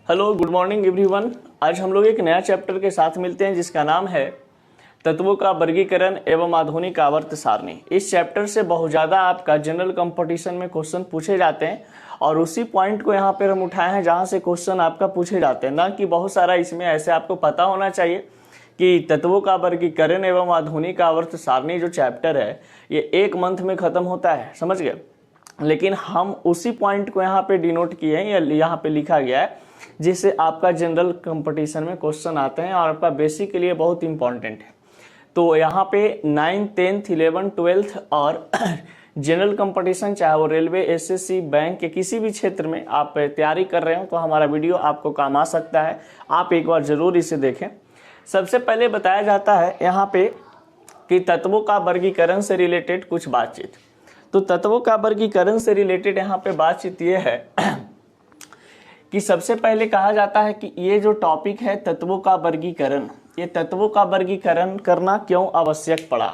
Hello, good morning everyone. आज हम लोग एक नया चैप्टर के साथ मिलते हैं जिसका नाम है तत्वों का वर्गीकरण एवं आधुनिक आवर्त सारणी। इस चैप्टर से बहुत ज़्यादा आपका जनरल कंपटीशन में क्वेश्चन पूछे जाते हैं और उसी पॉइंट को यहाँ पर हम उठाए हैं जहाँ से क्वेश्चन आपका पूछे जाते हैं, ना कि बहुत सारा इसमें ऐसे। आपको पता होना चाहिए कि तत्वों का वर्गीकरण एवं आधुनिक आवर्त सारणी जो चैप्टर है ये 1 मंथ में ख़त्म होता है, समझ गए। लेकिन हम उसी पॉइंट को यहाँ पे डिनोट किए हैं या यहाँ पे लिखा गया है जिससे आपका जनरल कंपटीशन में क्वेश्चन आते हैं और आपका बेसिक के लिए बहुत इंपॉर्टेंट है। तो यहाँ पे 9th 10th 11th 12th और जनरल कंपटीशन, चाहे वो रेलवे, एसएससी, बैंक के किसी भी क्षेत्र में आप तैयारी कर रहे हो तो हमारा वीडियो आपको काम आ सकता है। आप एक बार ज़रूर इसे देखें। सबसे पहले बताया जाता है यहाँ पे कि तत्वों का वर्गीकरण से रिलेटेड कुछ बातचीत। तो तत्वों का वर्गीकरण से रिलेटेड यहाँ पे बातचीत ये है कि सबसे पहले कहा जाता है कि ये जो टॉपिक है तत्वों का वर्गीकरण, ये तत्वों का वर्गीकरण करना क्यों आवश्यक पड़ा।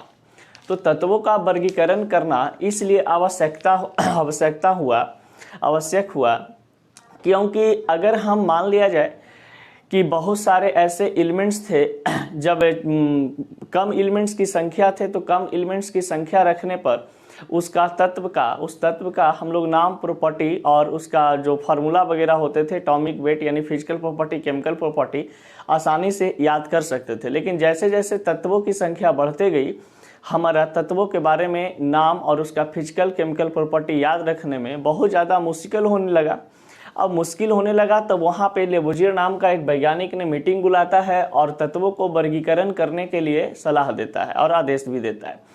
तो तत्वों का वर्गीकरण करना इसलिए आवश्यक हुआ क्योंकि अगर हम मान लिया जाए कि बहुत सारे ऐसे एलिमेंट्स थे, जब कम एलिमेंट्स की संख्या थे तो कम एलिमेंट्स की संख्या रखने पर उस तत्व का हम लोग नाम, प्रॉपर्टी और उसका जो फार्मूला वगैरह होते थे, एटॉमिक वेट यानी फिजिकल प्रॉपर्टी, केमिकल प्रॉपर्टी, आसानी से याद कर सकते थे। लेकिन जैसे जैसे तत्वों की संख्या बढ़ते गई, हमारा तत्वों के बारे में नाम और उसका फिजिकल केमिकल प्रॉपर्टी याद रखने में बहुत ज़्यादा मुश्किल होने लगा। अब मुश्किल होने लगा तब वहाँ पे लेबुजियर नाम का एक वैज्ञानिक ने मीटिंग बुलाता है और तत्वों को वर्गीकरण करने के लिए सलाह देता है और आदेश भी देता है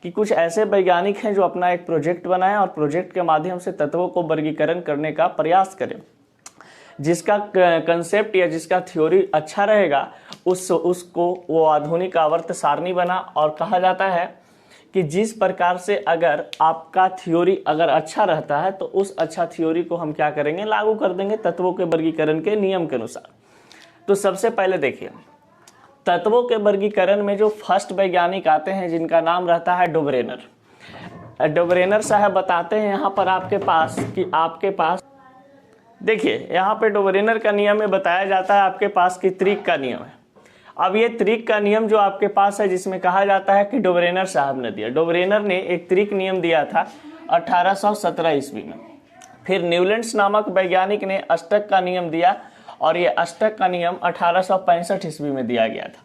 कि कुछ ऐसे वैज्ञानिक हैं जो अपना एक प्रोजेक्ट बनाएं और प्रोजेक्ट के माध्यम से तत्वों को वर्गीकरण करने का प्रयास करें। जिसका कंसेप्ट या जिसका थ्योरी अच्छा रहेगा उसको वो आधुनिक आवर्त सारणी बना। और कहा जाता है कि जिस प्रकार से अगर आपका थ्योरी अगर अच्छा रहता है तो उस अच्छा थ्योरी को हम क्या करेंगे, लागू कर देंगे तत्वों के वर्गीकरण के नियम के अनुसार। तो सबसे पहले देखिए, तत्वों के वर्गीकरण में जो फर्स्ट वैज्ञानिक आते हैं जिनका नाम रहता है डोबरेनर। डोबरेनर साहब बताते हैं यहाँ पर आपके पास देखिए, यहाँ पे डोबरेनर का नियम में बताया जाता है आपके पास कि त्रिक का नियम है। अब ये त्रिक का नियम जो आपके पास है जिसमें कहा जाता है कि डोबरेनर साहब ने दिया। डोबरेनर ने एक त्रिक नियम दिया था 1817 ईस्वी में। फिर न्यूलैंड्स नामक वैज्ञानिक ने अष्टक का नियम दिया और ये अष्टक का नियम 1865 ईस्वी में दिया गया था।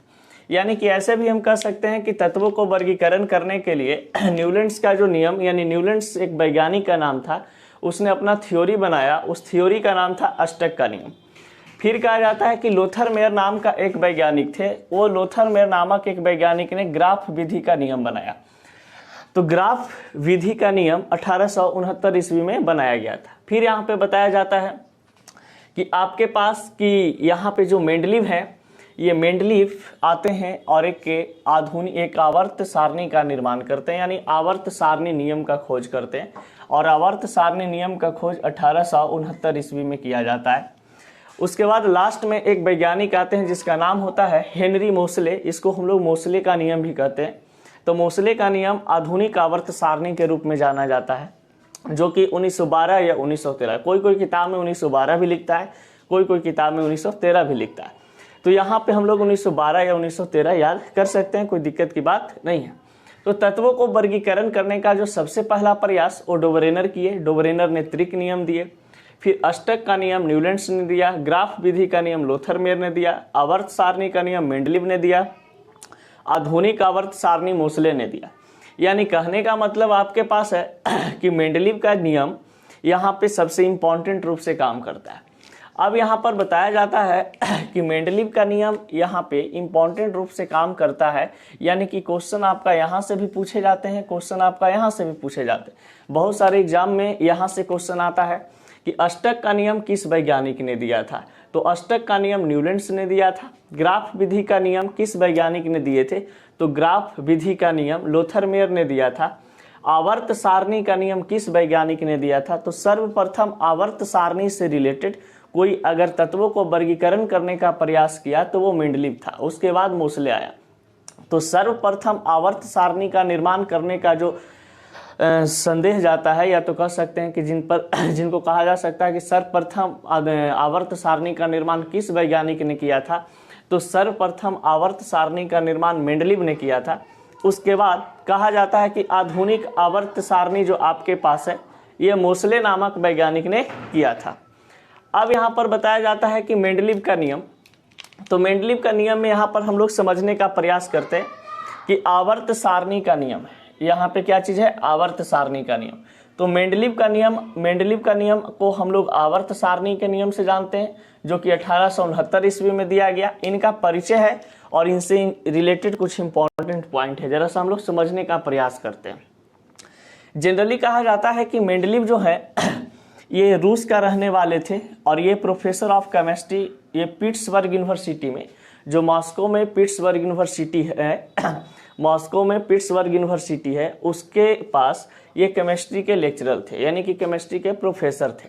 यानी कि ऐसे भी हम कह सकते हैं कि तत्वों को वर्गीकरण करने के लिए न्यूलैंड्स का जो नियम, यानी न्यूलैंड्स एक वैज्ञानिक का नाम था, उसने अपना थ्योरी बनाया, उस थ्योरी का नाम था अष्टक का नियम। फिर कहा जाता है कि लोथर मेयर नाम का एक वैज्ञानिक थे, वो लोथर मेयर नामक एक वैज्ञानिक ने ग्राफ विधि का नियम बनाया। तो ग्राफ विधि का नियम 1869 ईस्वी में बनाया गया था। फिर यहाँ पे बताया जाता है कि आपके पास कि यहाँ पे जो मेंडलीव है, ये मेंडलीव आते हैं और एक आवर्त सारणी का निर्माण करते हैं, यानी आवर्त सारणी नियम का खोज करते हैं। और आवर्त सारणी नियम का खोज 1869 ईस्वी में किया जाता है। उसके बाद लास्ट में एक वैज्ञानिक आते हैं जिसका नाम होता है हेनरी मोसले। इसको हम लोग मोसले का नियम भी कहते हैं। तो मोसले का नियम आधुनिक आवर्त सारणी के रूप में जाना जाता है, जो कि 1912 या 1913, कोई किताब में 1912 भी लिखता है, कोई किताब में 1913 भी लिखता है। तो यहाँ पे हम लोग 1912 या 1913 याद कर सकते हैं, कोई दिक्कत की बात नहीं है। तो तत्वों को वर्गीकरण करने का जो सबसे पहला प्रयास वो डोबरेनर किए। डोबरेनर ने त्रिक नियम दिए, फिर अष्टक का नियम न्यूलैंड्स ने दिया, ग्राफ विधि का नियम लोथर मेयर ने दिया, आवर्त सारणी का नियम मेंडलीव ने दिया, आधुनिक आवर्त सारणी मोसले ने दिया। यानी कहने का मतलब आपके पास है कि मेंडलीव का नियम यहाँ पे सबसे इंपॉर्टेंट रूप से काम करता है। अब यहाँ पर बताया जाता है कि मेंडलीव का नियम यहाँ पे इंपॉर्टेंट रूप से काम करता है, यानी कि क्वेश्चन आपका यहाँ से भी पूछे जाते हैं, क्वेश्चन आपका यहाँ से भी पूछे जाते हैं। बहुत सारे एग्जाम में यहाँ से क्वेश्चन आता है कि अष्टक का नियम किस वैज्ञानिक ने दिया था। तो अष्टक का नियम न्यूलैंड्स ने दिया था। ग्राफ विधि का नियम किस वैज्ञानिक ने दिए थे। तो ग्राफ विधि का नियम लोथर मेयर ने दिया था। आवर्त सारणी का नियम किस वैज्ञानिक ने दिया था। तो सर्वप्रथम आवर्त सारणी से रिलेटेड कोई अगर तत्वों को वर्गीकरण करने का प्रयास किया तो वो मेंडलीव था। उसके बाद मोसले आया। तो सर्वप्रथम आवर्त सारणी का निर्माण करने का जो संदेह जाता है, या तो कह सकते हैं कि जिनको कहा जा सकता है कि सर्वप्रथम आवर्त सारणी का निर्माण किस वैज्ञानिक ने किया था, तो सर्वप्रथम आवर्त सारणी का निर्माण मेंडलीव ने किया था। उसके बाद कहा जाता है कि आधुनिक आवर्त सारणी जो आपके पास है ये मोसले नामक वैज्ञानिक ने किया था। अब यहाँ पर बताया जाता है कि मेंडलीव का नियम, तो मेंडलीव का नियम में यहाँ पर हम लोग समझने का प्रयास करते हैं कि आवर्त सारणी का नियम है। यहाँ पे क्या चीज़ है? आवर्त सारणी का नियम। तो मेंडलीव का नियम को हम लोग आवर्त सारणी के नियम से जानते हैं, जो कि 1869 ईस्वी में दिया गया। इनका परिचय है और इनसे रिलेटेड कुछ इंपॉर्टेंट पॉइंट है, जरा सा हम लोग समझने का प्रयास करते हैं। जनरली कहा जाता है कि मेंडलीव जो है ये रूस का रहने वाले थे और ये प्रोफेसर ऑफ केमिस्ट्री, ये पिट्सबर्ग यूनिवर्सिटी में, जो मॉस्को में पिट्सबर्ग यूनिवर्सिटी है उसके पास ये केमिस्ट्री के लेक्चरर थे, यानी कि केमिस्ट्री के प्रोफेसर थे।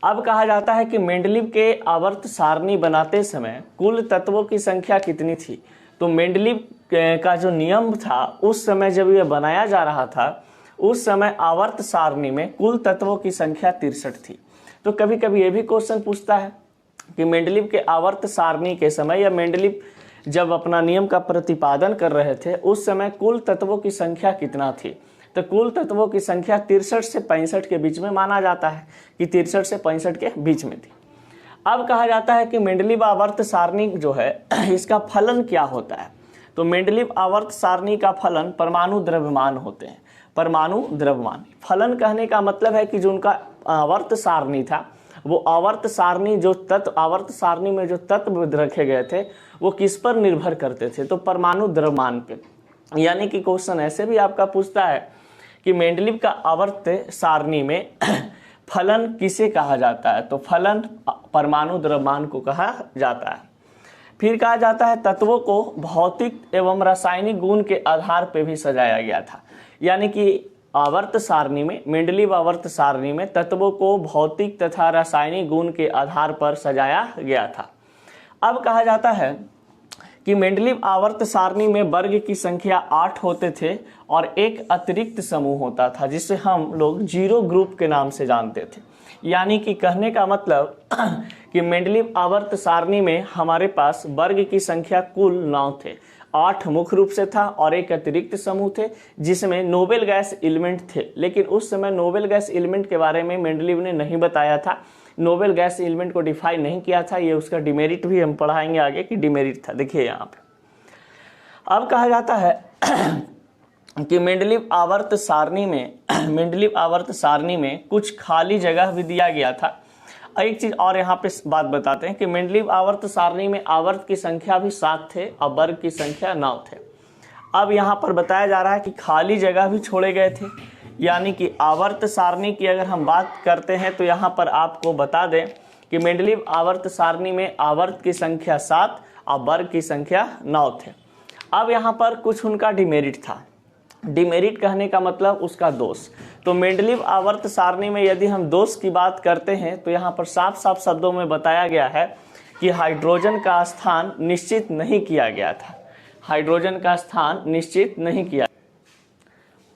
अब कहा जाता है कि मेंडलीव के आवर्त सारणी बनाते समय कुल तत्वों की संख्या कितनी थी? तो मेंडलीव का जो नियम था उस समय जब यह बनाया जा रहा था, उस समय आवर्त सारणी में कुल तत्वों की संख्या 63 थी। तो कभी कभी ये भी क्वेश्चन पूछता है कि मेंडलीव के आवर्त सारणी के समय, या मेंडलीव जब अपना नियम का प्रतिपादन कर रहे थे उस समय कुल तत्वों की संख्या कितना थी? तो कुल तत्वों की संख्या 63 से 65 के बीच में माना जाता है कि 63 से 65 के बीच में थी। अब कहा जाता है कि मेंडलीव आवर्त सारणी जो है इसका फलन क्या होता है? तो मेंडलीव आवर्त सारणी का फलन परमाणु द्रव्यमान होते हैं। परमाणु द्रव्यमान, फलन कहने का मतलब है कि जो उनका आवर्त सारणी था, वो आवर्त सारणी आवर्त सारणी में जो तत्व रखे गए थे वो किस पर निर्भर करते थे? तो परमाणु द्रव्यमान पे। यानी कि क्वेश्चन ऐसे भी आपका पूछता है कि मेंडलीव का आवर्त सारणी में फलन किसे कहा जाता है? तो फलन परमाणु द्रव्यमान को कहा जाता है। फिर कहा जाता है तत्वों को भौतिक एवं रासायनिक गुण के आधार पर भी सजाया गया था। यानी कि आवर्त सारणी में, मेंडलीव आवर्त सारणी में तत्वों को भौतिक तथा रासायनिक गुण के आधार पर सजाया गया था। अब कहा जाता है कि मेंडलीव आवर्त सारणी में वर्ग की संख्या 8 होते थे और एक अतिरिक्त समूह होता था जिसे हम लोग जीरो ग्रुप के नाम से जानते थे। यानी कि कहने का मतलब कि मेंडलीव आवर्त सारणी में हमारे पास वर्ग की संख्या कुल 9 थे, 8 मुख्य रूप से था और एक अतिरिक्त समूह थे जिसमें नोबेल गैस एलिमेंट थे। लेकिन उस समय नोबेल गैस एलिमेंट के बारे में मेंडलीव ने नहीं बताया था, नोबेल गैस एलिमेंट को डिफाइन नहीं किया था। ये उसका डिमेरिट भी हम पढ़ाएंगे आगे कि डिमेरिट था। देखिए यहाँ पे अब कहा जाता है कि मेंडलीव आवर्त सारणी में कुछ खाली जगह भी दिया गया था। एक चीज और यहाँ पे बात बताते हैं कि मेंडलीव आवर्त सारणी में आवर्त की संख्या भी 7 थे और वर्ग की संख्या 9 थे। अब यहाँ पर बताया जा रहा है कि खाली जगह भी छोड़े गए थे। यानी कि आवर्त सारणी की अगर हम बात करते हैं तो यहाँ पर आपको बता दें कि मेंडलीव आवर्त सारणी में आवर्त की संख्या 7 और वर्ग की संख्या 9 थे। अब यहाँ पर कुछ उनका डिमेरिट था। डिमेरिट कहने का मतलब उसका दोष। तो मेंडलीव आवर्त सारणी में यदि हम दोष की बात करते हैं तो यहाँ पर साफ साफ शब्दों में बताया गया है कि हाइड्रोजन का स्थान निश्चित नहीं किया गया था। हाइड्रोजन का स्थान निश्चित नहीं किया।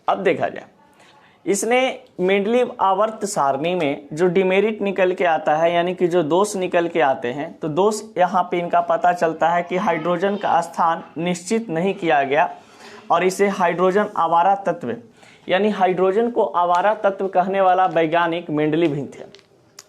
अब देखा जाए, इसने मेंडलीव आवर्त सारणी में जो डिमेरिट निकल के आता है, यानी कि जो दोष निकल के आते हैं, तो दोष यहाँ पे इनका पता चलता है कि हाइड्रोजन का स्थान निश्चित नहीं किया गया और इसे हाइड्रोजन आवारा तत्व, यानी हाइड्रोजन को आवारा तत्व कहने वाला वैज्ञानिक मेंडलीव ही थे।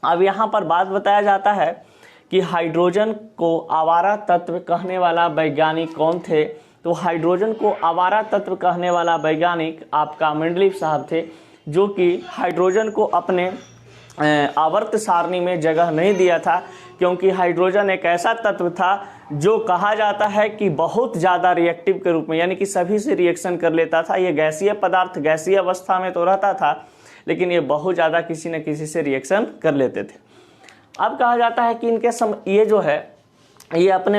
अब यहाँ पर बात बताया जाता है कि हाइड्रोजन को आवारा तत्व कहने वाला वैज्ञानिक कौन थे? तो हाइड्रोजन को आवारा तत्व कहने वाला वैज्ञानिक आपका मेंडलीव साहब थे, जो कि हाइड्रोजन को अपने आवर्त सारणी में जगह नहीं दिया था, क्योंकि हाइड्रोजन एक ऐसा तत्व था जो कहा जाता है कि बहुत ज़्यादा रिएक्टिव के रूप में, यानी कि सभी से रिएक्शन कर लेता था। ये गैसीय पदार्थ गैसीय अवस्था में तो रहता था, लेकिन ये बहुत ज़्यादा किसी न किसी से रिएक्शन कर लेते थे। अब कहा जाता है कि इनके ये जो है ये अपने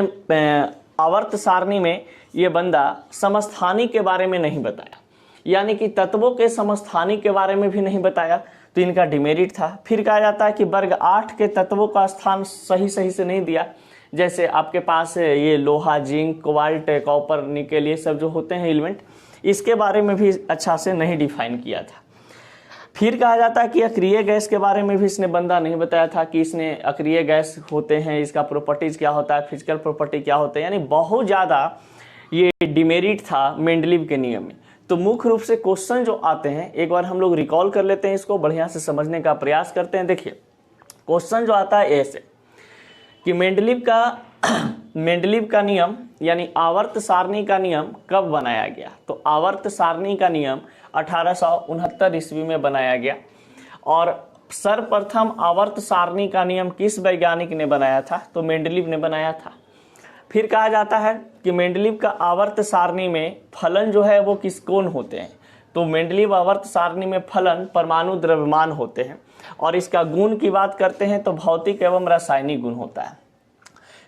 आवर्त सारणी में ये बंदा समस्थानी के बारे में नहीं बताया, यानी कि तत्वों के समस्थानी के बारे में भी नहीं बताया, तो इनका डिमेरिट था। फिर कहा जाता है कि वर्ग 8 के तत्वों का स्थान सही से नहीं दिया। जैसे आपके पास ये लोहा, जिंक, कोबाल्ट, कॉपर, निकेल, ये सब जो होते हैं एलिमेंट, इसके बारे में भी अच्छा से नहीं डिफाइन किया था। फिर कहा जाता है कि अक्रिय गैस के बारे में भी इसने बंदा नहीं बताया था कि इसने अक्रिय गैस होते हैं, इसका प्रॉपर्टीज क्या होता है, फिजिकल प्रॉपर्टी क्या होता है, यानी बहुत ज़्यादा ये डिमेरिट था मेंडलीव के नियम में। तो मुख्य रूप से क्वेश्चन जो आते हैं एक बार हम लोग रिकॉल कर लेते हैं, इसको बढ़िया से समझने का प्रयास करते हैं। देखिए क्वेश्चन जो आता है ऐसे कि मेंडलीव का नियम यानी आवर्त सारणी का नियम कब बनाया गया। तो आवर्त सारणी का नियम 1869 ईस्वी में बनाया गया। और सर्वप्रथम आवर्त सारणी का नियम किस वैज्ञानिक ने बनाया था। तो मेंडलीव ने बनाया था। फिर कहा जाता है कि मेंडलीव का आवर्त सारणी में फलन जो है वो किस कौन होते हैं। तो मेंडलीव आवर्त सारणी में फलन परमाणु द्रव्यमान होते हैं। और इसका गुण की बात करते हैं तो भौतिक एवं रासायनिक गुण होता है।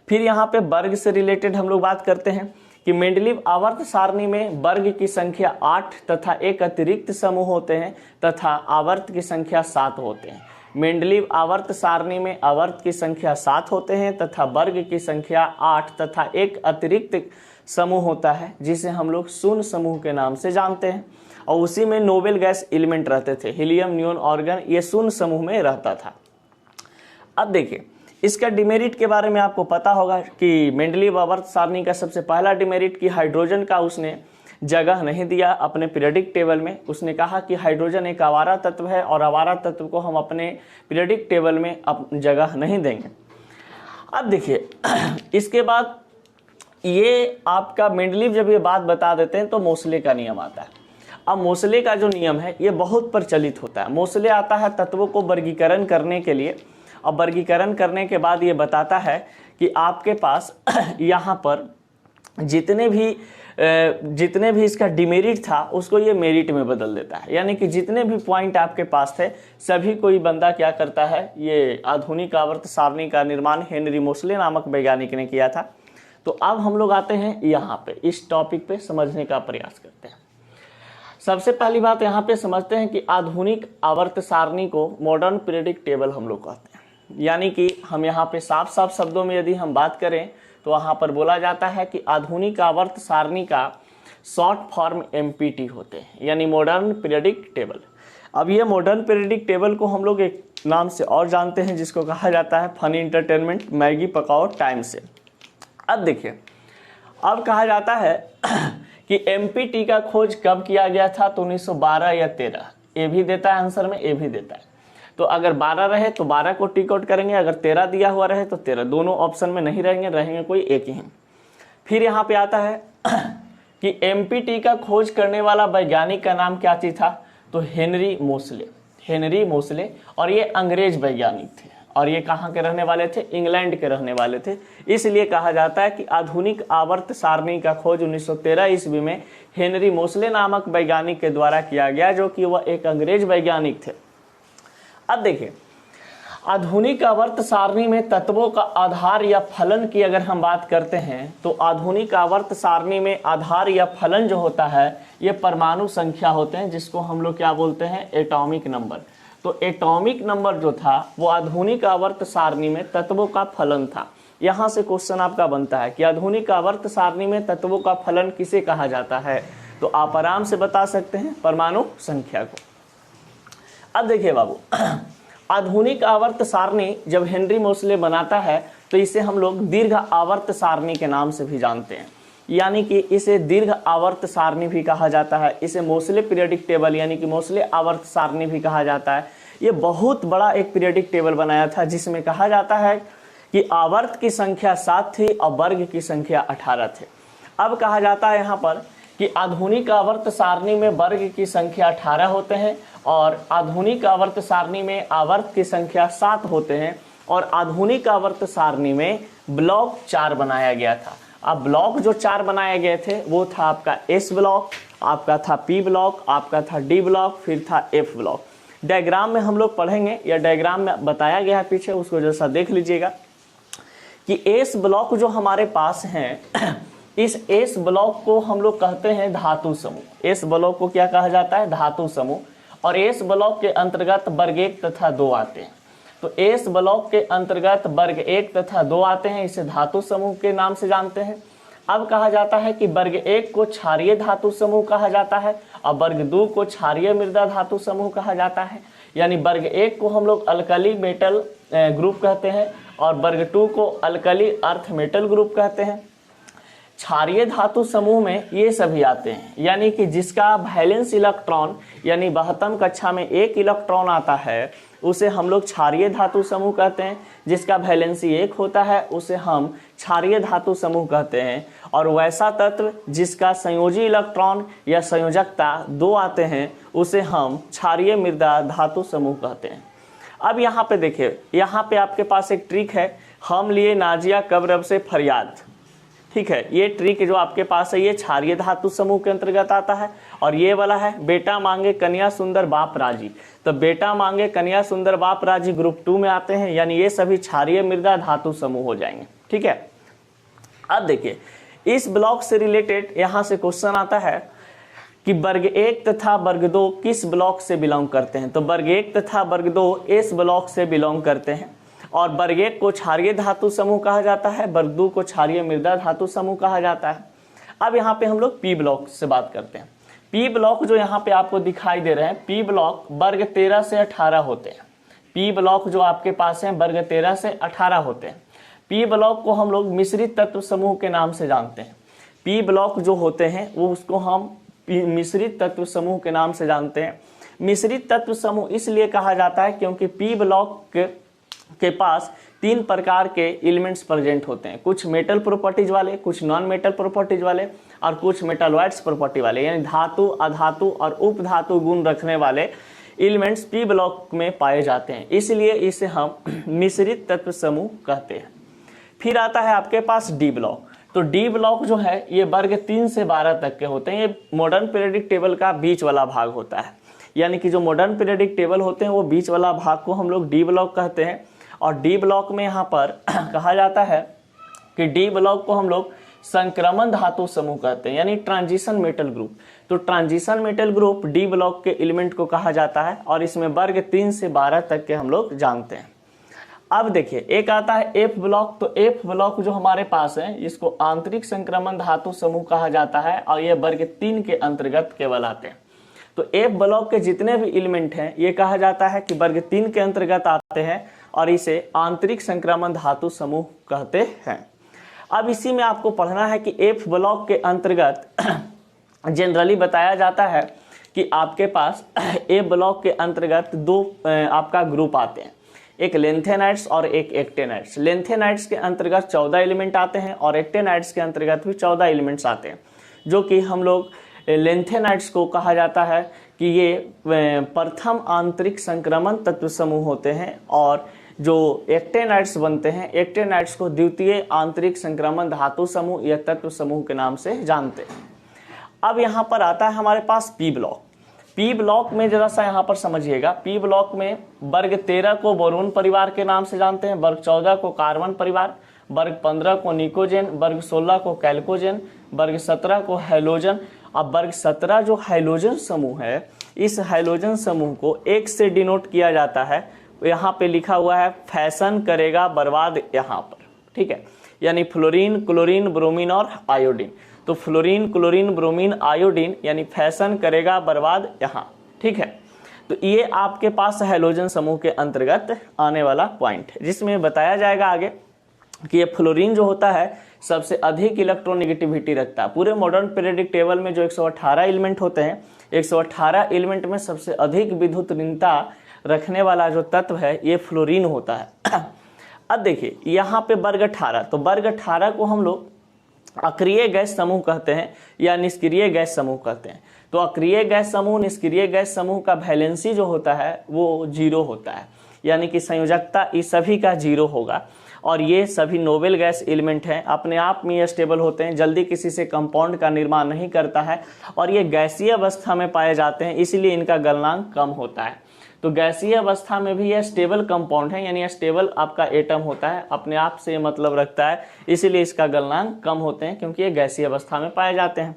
फिर यहाँ पे वर्ग से रिलेटेड हम लोग बात करते हैं कि मेंडलीव आवर्त सारणी में वर्ग की संख्या 8 तथा एक अतिरिक्त समूह होते हैं तथा आवर्त की संख्या 7 होते हैं। मेंडलीव आवर्त सारणी में आवर्त की संख्या 7 होते हैं तथा वर्ग की संख्या 8 तथा एक अतिरिक्त समूह होता है जिसे हम लोग शून्य समूह के नाम से जानते हैं। और उसी में नोबेल गैस एलिमेंट रहते थे, हीलियम, नियोन, आर्गन, ये शून्य समूह में रहता था। अब देखिए इसका डिमेरिट के बारे में आपको पता होगा कि मेंडलीव आवर्त सारणी का सबसे पहला डिमेरिट कि हाइड्रोजन का उसने जगह नहीं दिया अपने पीरियडिक टेबल में। उसने कहा कि हाइड्रोजन एक आवारा तत्व है और आवारा तत्व को हम अपने पीरियडिक टेबल में जगह नहीं देंगे। अब देखिए इसके बाद ये आपका मेंडलीव जब ये बात बता देते हैं तो मोसले का नियम आता है। अब मोसले का जो नियम है ये बहुत प्रचलित होता है। मोसले आता है तत्वों को वर्गीकरण करने के लिए। अब वर्गीकरण करने के बाद ये बताता है कि आपके पास यहाँ पर जितने भी इसका डिमेरिट था उसको ये मेरिट में बदल देता है। यानी कि जितने भी पॉइंट आपके पास थे सभी कोई बंदा क्या करता है, ये आधुनिक आवर्त सारणी का निर्माण हेनरी मोसले नामक वैज्ञानिक ने किया था। तो अब हम लोग आते हैं यहाँ पे इस टॉपिक पे समझने का प्रयास करते हैं। सबसे पहली बात यहाँ पे समझते हैं कि आधुनिक आवर्त सारणी को मॉडर्न पीरियडिक टेबल हम लोग कहते हैं। यानी कि हम यहाँ पे साफ साफ शब्दों में यदि हम बात करें तो वहाँ पर बोला जाता है कि आधुनिक आवर्त सारणी का शॉर्ट फॉर्म MPT होते हैं, यानी मॉडर्न पीरियडिक टेबल। अब ये मॉडर्न पीरियडिक टेबल को हम लोग एक नाम से और जानते हैं जिसको कहा जाता है फनी इंटरटेनमेंट, मैगी पकाओ टाइम से। अब देखिए अब कहा जाता है कि MPT का खोज कब किया गया था। तो 1912 या 13, ये भी देता है आंसर में, ये भी देता है। तो अगर 12 रहे तो 12 को टिक आउट करेंगे, अगर 13 दिया हुआ रहे तो 13, दोनों ऑप्शन में नहीं रहेंगे कोई एक ही। फिर यहाँ पे आता है कि MPT का खोज करने वाला वैज्ञानिक का नाम क्या चीज था। तो हेनरी मोसले, और ये अंग्रेज वैज्ञानिक थे और ये कहाँ के रहने वाले थे, इंग्लैंड के रहने वाले थे। इसलिए कहा जाता है कि आधुनिक आवर्त सारणी का खोज 1913 ईस्वी में हेनरी मोसले नामक वैज्ञानिक के द्वारा किया गया, जो कि वह एक अंग्रेज वैज्ञानिक थे। अब देखिए आधुनिक आवर्त सारणी में तत्वों का आधार या फलन की अगर हम बात करते हैं तो आधुनिक आवर्त सारणी में आधार या फलन जो होता है ये परमाणु संख्या होते हैं, जिसको हम लोग क्या बोलते हैं, एटॉमिक नंबर। तो एटॉमिक नंबर जो था वो आधुनिक आवर्त सारणी में तत्वों का फलन था। यहाँ से क्वेश्चन आपका बनता है कि आधुनिक आवर्त सारणी में तत्वों का फलन किसे कहा जाता है। तो आप आराम से बता सकते हैं परमाणु संख्या को। अब देखिए बाबू आधुनिक आवर्त सारणी जब हेनरी मोसले बनाता है तो इसे हम लोग दीर्घ आवर्त सारणी के नाम से भी जानते हैं। यानी कि इसे दीर्घ आवर्त सारणी भी कहा जाता है। इसे मोसले पीरियडिक टेबल यानी कि मोसले आवर्त सारणी भी कहा जाता है। ये बहुत बड़ा एक पीरियडिक टेबल बनाया था जिसमें कहा जाता है कि आवर्त की संख्या 7 थी और वर्ग की संख्या 18 थे। अब कहा जाता है यहाँ पर कि आधुनिक आवर्त सारणी में वर्ग की संख्या 18 होते हैं और आधुनिक आवर्त सारणी में आवर्त की संख्या 7 होते हैं और आधुनिक आवर्त सारणी में ब्लॉक 4 बनाया गया था। अब ब्लॉक जो 4 बनाए गए थे वो था आपका S ब्लॉक, आपका था P ब्लॉक, आपका था D ब्लॉक, फिर था F ब्लॉक। डायग्राम में हम लोग पढ़ेंगे या डायग्राम में बताया गया है पीछे, उसको जैसा देख लीजिएगा कि S ब्लॉक जो हमारे पास हैं इस S ब्लॉक को हम लोग कहते हैं धातु समूह। S ब्लॉक को क्या कहा जाता है, धातु समूह। और S ब्लॉक के अंतर्गत वर्ग 1 तथा 2 आते हैं। तो S ब्लॉक के अंतर्गत वर्ग 1 तथा 2 आते हैं, इसे धातु समूह के नाम से जानते हैं। अब कहा जाता है कि वर्ग 1 को क्षारीय धातु समूह कहा जाता है और वर्ग 2 को क्षारीय मृदा धातु समूह कहा जाता है। यानी वर्ग 1 को हम लोग अल्कली मेटल ग्रुप कहते हैं और वर्ग 2 को अल्कली अर्थ मेटल ग्रुप कहते हैं। क्षारीय धातु समूह में ये सभी आते हैं, यानी कि जिसका वैलेंस इलेक्ट्रॉन यानी 72 कक्षा में 1 इलेक्ट्रॉन आता है उसे हम लोग क्षारीय धातु समूह कहते हैं। जिसका वैलेंसी 1 होता है उसे हम क्षारीय धातु समूह कहते हैं। और वैसा तत्व जिसका संयोजी इलेक्ट्रॉन या संयोजकता 2 आते हैं उसे हम क्षारीय मृदा धातु समूह कहते हैं। अब यहाँ पे देखिए, यहाँ पे आपके पास एक ट्रिक है, हम लिए नाजिया कब रब से फरियाद। ठीक है, ये ट्रिक जो आपके पास है ये क्षारीय धातु समूह के अंतर्गत आता है। और ये वाला है बेटा मांगे कन्या सुंदर बाप राजी, तो बेटा मांगे कन्या सुंदर बाप राजी ग्रुप 2 में आते हैं, यानी ये सभी क्षारीय मृदा धातु समूह हो जाएंगे। ठीक है, अब देखिए इस ब्लॉक से रिलेटेड यहाँ से क्वेश्चन आता है कि वर्ग 1 तथा वर्ग 2 किस ब्लॉक से बिलोंग करते हैं। तो वर्ग 1 तथा वर्ग 2 इस ब्लॉक से बिलोंग करते हैं और वर्ग 1 को क्षारीय धातु समूह कहा जाता है, वर्ग 2 को क्षारीय मृदा धातु समूह कहा जाता है। अब यहाँ पे हम लोग पी ब्लॉक से बात करते हैं। पी ब्लॉक जो यहाँ पे आपको दिखाई दे रहे हैं, पी ब्लॉक वर्ग 13 से 18 होते हैं। पी ब्लॉक जो आपके पास है वर्ग 13 से 18 होते हैं। पी ब्लॉक को हम लोग मिश्रित तत्व समूह के नाम से जानते हैं। पी ब्लॉक जो होते हैं वो उसको हम मिश्रित तत्व समूह के नाम से जानते हैं। मिश्रित तत्व समूह इसलिए कहा जाता है क्योंकि पी ब्लॉक के पास 3 प्रकार के एलिमेंट्स प्रेजेंट होते हैं, कुछ मेटल प्रॉपर्टीज वाले, कुछ नॉन मेटल प्रॉपर्टीज वाले और कुछ मेटालॉइड्स प्रॉपर्टी वाले, यानी धातु, अधातु और उपधातु गुण रखने वाले एलिमेंट्स पी ब्लॉक में पाए जाते हैं, इसलिए इसे हम मिश्रित तत्व समूह कहते हैं। फिर आता है आपके पास डी ब्लॉक। तो डी ब्लॉक जो है ये वर्ग 3 से 12 तक के होते हैं। ये मॉडर्न पीरियडिक टेबल का बीच वाला भाग होता है, यानी कि जो मॉडर्न पीरियडिक टेबल होते हैं वो बीच वाला भाग को हम लोग डी ब्लॉक कहते हैं। और डी ब्लॉक में यहाँ पर कहा जाता है कि डी ब्लॉक को हम लोग संक्रमण धातु समूह कहते हैं, यानी ट्रांजिशन मेटल ग्रुप। तो transition metal group D block के एलिमेंट को कहा जाता है और इसमें वर्ग 3 से 12 तक के हम लोग जानते हैं। अब देखिए एक आता है एफ ब्लॉक। तो एफ ब्लॉक जो हमारे पास है इसको आंतरिक संक्रमण धातु समूह कहा जाता है और ये वर्ग 3 के अंतर्गत केवल आते हैं। तो एफ ब्लॉक के जितने भी एलिमेंट हैं ये कहा जाता है कि वर्ग 3 के अंतर्गत आते हैं और इसे आंतरिक संक्रमण धातु समूह कहते हैं। अब इसी में आपको पढ़ना है कि एफ ब्लॉक के अंतर्गत जनरली बताया जाता है कि आपके पास एफ ब्लॉक के अंतर्गत 2 आपका ग्रुप आते हैं, एक लेंथेनाइट्स और एक एक्टेनाइट्स। लेंथेनाइट्स के अंतर्गत 14 एलिमेंट आते हैं और एक्टेनाइट्स के अंतर्गत भी 14 एलिमेंट्स आते हैं, जो कि हम लोग लेंथेनाइट्स को कहा जाता है कि ये प्रथम आंतरिक संक्रमण तत्व समूह होते हैं और जो एक्टेनाइट्स बनते हैं एक्टेनाइट्स को द्वितीय आंतरिक संक्रमण धातु समूह या तत्व समूह के नाम से जानते हैं। अब यहाँ पर आता है हमारे पास पी ब्लॉक। पी ब्लॉक में जरा सा यहाँ पर समझिएगा, पी ब्लॉक में वर्ग 13 को बोरोन परिवार के नाम से जानते हैं, वर्ग 14 को कार्बन परिवार, वर्ग 15 को निकोजेन, वर्ग 16 को कैल्कोजेन, वर्ग 17 को हैलोजन। अब वर्ग 17 जो हैलोजन समूह है इस हैलोजन समूह को 1 से डिनोट किया जाता है, यहाँ पे लिखा हुआ है फैशन करेगा बर्बाद यहाँ पर, ठीक है, यानी फ्लोरीन, क्लोरीन, ब्रोमीन और आयोडीन। तो फ्लोरीन, क्लोरीन, ब्रोमीन, आयोडीन यानी फैशन करेगा बर्बाद यहाँ, ठीक है। तो ये आपके पास हैलोजन समूह के अंतर्गत आने वाला पॉइंट है, जिसमें बताया जाएगा आगे कि ये फ्लोरीन जो होता है सबसे अधिक इलेक्ट्रोनेगेटिविटी रखता है। पूरे मॉडर्न पीरियडिक टेबल में जो 118 एलिमेंट होते हैं 118 एलिमेंट में सबसे अधिक विद्युत ऋणता रखने वाला जो तत्व है ये फ्लोरीन होता है। अब देखिए यहाँ पे वर्ग 18, तो वर्ग 18 को हम लोग अक्रिय गैस समूह कहते हैं या निष्क्रिय गैस समूह कहते हैं। तो अक्रिय गैस समूह, निष्क्रिय गैस समूह का वैलेंसी जो होता है वो 0 होता है, यानी कि संयोजकता इस सभी का 0 होगा। और ये सभी नोबेल गैस एलिमेंट हैं, अपने आप में ये स्टेबल होते हैं, जल्दी किसी से कंपाउंड का निर्माण नहीं करता है और ये गैसीय अवस्था में पाए जाते हैं, इसीलिए इनका गलनांक कम होता है। तो गैसीय अवस्था में भी यह स्टेबल कंपाउंड है, यानी स्टेबल आपका एटम होता है, अपने आप से मतलब रखता है, इसीलिए इसका गलनांक कम होते हैं क्योंकि ये गैसीय अवस्था में पाए जाते हैं।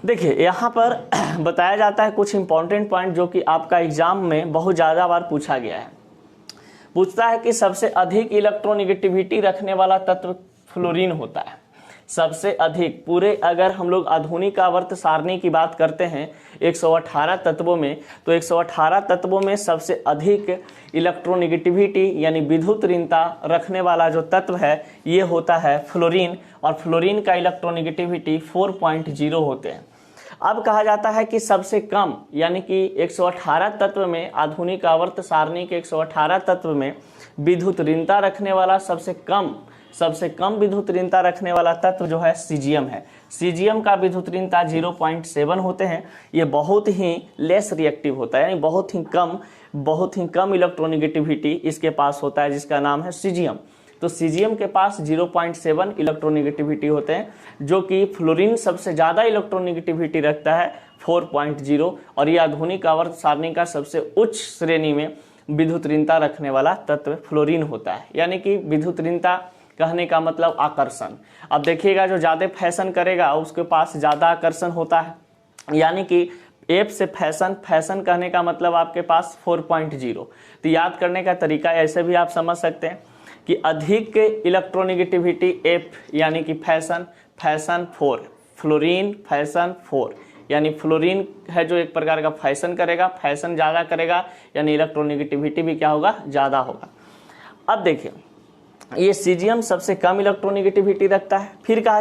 देखिए यहाँ पर बताया जाता है कुछ इंपॉर्टेंट पॉइंट जो कि आपका एग्जाम में बहुत ज़्यादा बार पूछा गया है। पूछता है कि सबसे अधिक इलेक्ट्रोनेगेटिविटी रखने वाला तत्व फ्लोरीन होता है, सबसे अधिक पूरे, अगर हम लोग आधुनिक आवर्त सारणी की बात करते हैं 118 तत्वों में, तो 118 तत्वों में सबसे अधिक इलेक्ट्रोनेगेटिविटी यानी विद्युत ऋणता रखने वाला जो तत्व है ये होता है फ्लोरीन, और फ्लोरीन का इलेक्ट्रोनेगेटिविटी 4.0 होते हैं। अब कहा जाता है कि सबसे कम, यानी कि 118 तत्व में, आधुनिक आवर्त सारणी के 118 तत्व में विद्युत ऋणता रखने वाला सबसे कम विद्युत ऋणता रखने वाला तत्व जो है सीजियम है। सीजियम का विद्युत ऋणता 0.7 होते हैं। ये बहुत ही लेस रिएक्टिव होता है, यानी बहुत ही कम इलेक्ट्रोनेगेटिविटी इसके पास होता है, जिसका नाम है सीजियम। तो सीजियम के पास 0.7 इलेक्ट्रोनेगेटिविटी होते हैं, जो कि फ्लोरीन सबसे ज़्यादा इलेक्ट्रोनेगेटिविटी रखता है 4.0, और ये आधुनिक आवर्त सारणी का सबसे उच्च श्रेणी में विद्युत ऋणता रखने वाला तत्व फ्लोरीन होता है। यानी कि विद्युत ऋणता कहने का मतलब आकर्षण। अब देखिएगा, जो ज़्यादा फैशन करेगा उसके पास ज़्यादा आकर्षण होता है, यानी कि एफ से फैशन कहने का मतलब आपके पास 4.0। तो याद करने का तरीका ऐसे भी आप समझ सकते हैं कि अधिक इलेक्ट्रोनेगेटिविटी एफ, यानी कि फैशन 4, फ्लोरीन फैशन 4, यानी फ्लोरीन है जो एक प्रकार का फैशन करेगा, फैशन ज़्यादा करेगा, यानी इलेक्ट्रोनेगेटिविटी भी क्या होगा, ज़्यादा होगा। अब देखिए, ये सीजियम सबसे कम इलेक्ट्रोनेगेटिविटी रखता है। फिर कहा